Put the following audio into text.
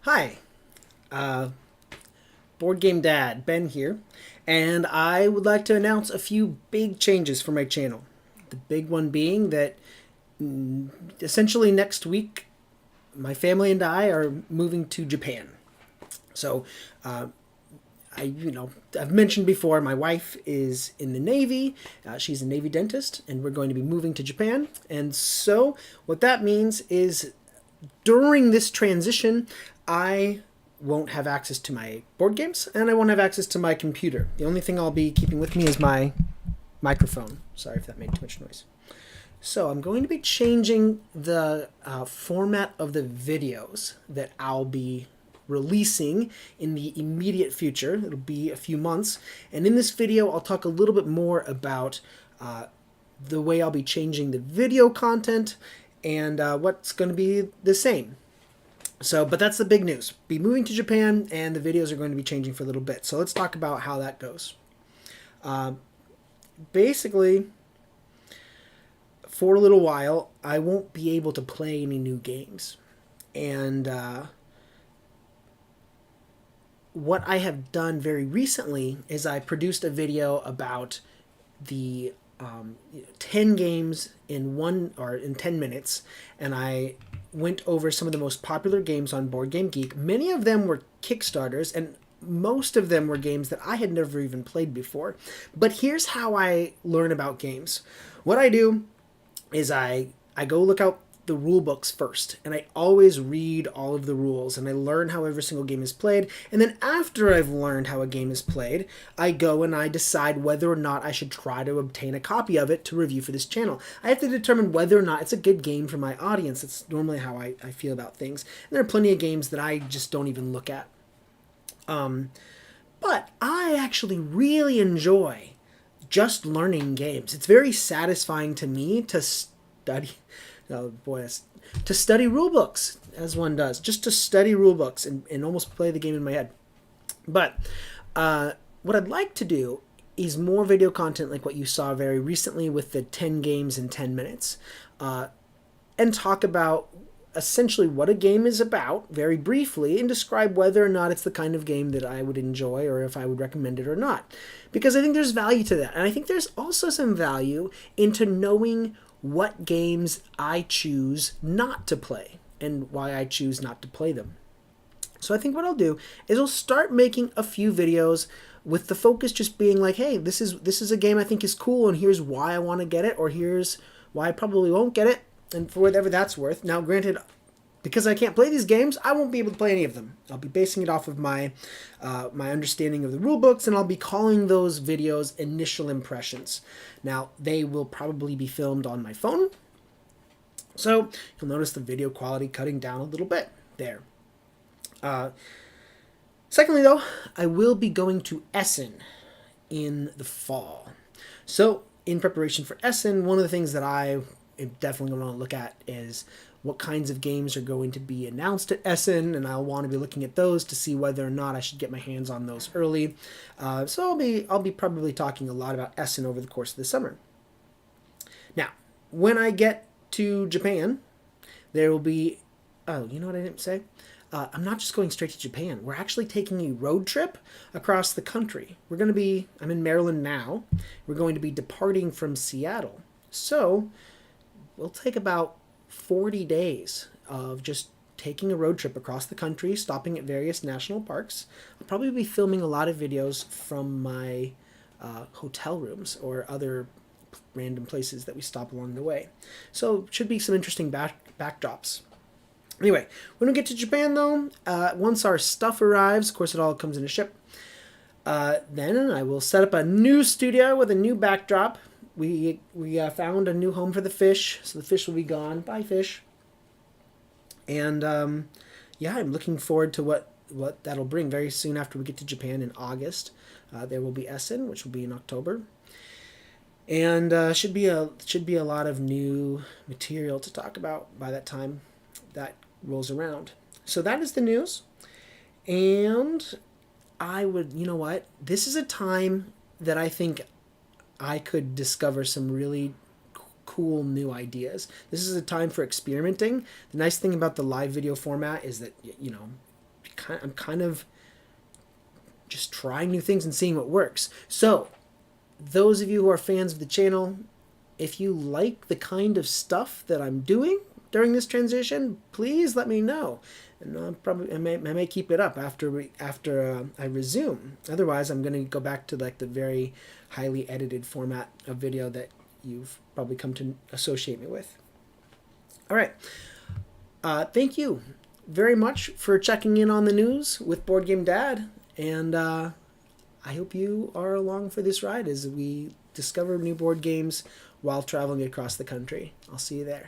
Hi, uh, Board Game Dad, Ben here, and I would like to announce a few big changes for my channel. The big one being that essentially next week, my family and I are moving to Japan. So, I've mentioned before, my wife is in the Navy. She's a Navy dentist, and we're going to be moving to Japan. And so, what that means is during this transition, I won't have access to my board games and I won't have access to my computer. The only thing I'll be keeping with me is my microphone. Sorry if that made too much noise. So I'm going to be changing the format of the videos that I'll be releasing in the immediate future. It'll be a few months. And in this video, I'll talk a little bit more about the way I'll be changing the video content and what's going to be the same. So, but that's the big news. Be moving to Japan, and the videos are going to be changing for a little bit. So let's talk about how that goes. Basically, for a little while, I won't be able to play any new games. And what I have done very recently is I produced a video about the 10 games in 10 minutes, and I went over some of the most popular games on Board Game Geek. Many of them were Kickstarters, and most of them were games that I had never even played before. But here's how I learn about games. What I do is I go look out the rule books first, and I always read all of the rules, and I learn how every single game is played. And then after I've learned how a game is played, I go and I decide whether or not I should try to obtain a copy of it to review for this channel. I have to determine whether or not it's a good game for my audience. That's normally how I feel about things. And there are plenty of games that I just don't even look at. But I actually really enjoy just learning games. It's very satisfying to me to study. Oh boy, to study rule books as one does, just to study rule books and almost play the game in my head. But what I'd like to do is more video content like what you saw very recently with the 10 games in 10 minutes, and talk about essentially what a game is about very briefly and describe whether or not it's the kind of game that I would enjoy or if I would recommend it or not. Because I think there's value to that. And I think there's also some value into knowing what games I choose not to play and why I choose not to play them. So I think what I'll do is I'll start making a few videos with the focus just being like, hey, this is a game I think is cool, and here's why I want to get it, or here's why I probably won't get it, and for whatever that's worth. Now, granted, because I can't play these games, I won't be able to play any of them. I'll be basing it off of my understanding of the rule books, and I'll be calling those videos initial impressions. Now, they will probably be filmed on my phone, so you'll notice the video quality cutting down a little bit there. Secondly, though, I will be going to Essen in the fall. So, in preparation for Essen, one of the things that I am definitely going to look at is what kinds of games are going to be announced at Essen, and I'll want to be looking at those to see whether or not I should get my hands on those early. So I'll be probably talking a lot about Essen over the course of the summer. Now, when I get to Japan, there will be... Oh, you know what I didn't say? I'm not just going straight to Japan. We're actually taking a road trip across the country. I'm in Maryland now. We're going to be departing from Seattle. So we'll take about 40 days of just taking a road trip across the country, stopping at various national parks. I'll probably be filming a lot of videos from my hotel rooms or other random places that we stop along the way. So should be some interesting backdrops. Anyway, when we get to Japan, though, once our stuff arrives, of course it all comes in a ship, then I will set up a new studio with a new backdrop. We found a new home for the fish, so the fish will be gone. Bye, fish. And, yeah, I'm looking forward to what that'll bring. Very soon after we get to Japan in August, there will be Essen, which will be in October. And should be a lot of new material to talk about by that time that rolls around. So that is the news. And you know what? This is a time that I think I could discover some really cool new ideas. This is a time for experimenting. The nice thing about the live video format is that, I'm kind of just trying new things and seeing what works. So, those of you who are fans of the channel, if you like the kind of stuff that I'm doing during this transition, please let me know. And I may keep it up after I resume. Otherwise, I'm going to go back to like the very highly edited format of video that you've probably come to associate me with. All right. Thank you very much for checking in on the news with Board Game Dad, and I hope you are along for this ride as we discover new board games while traveling across the country. I'll see you there.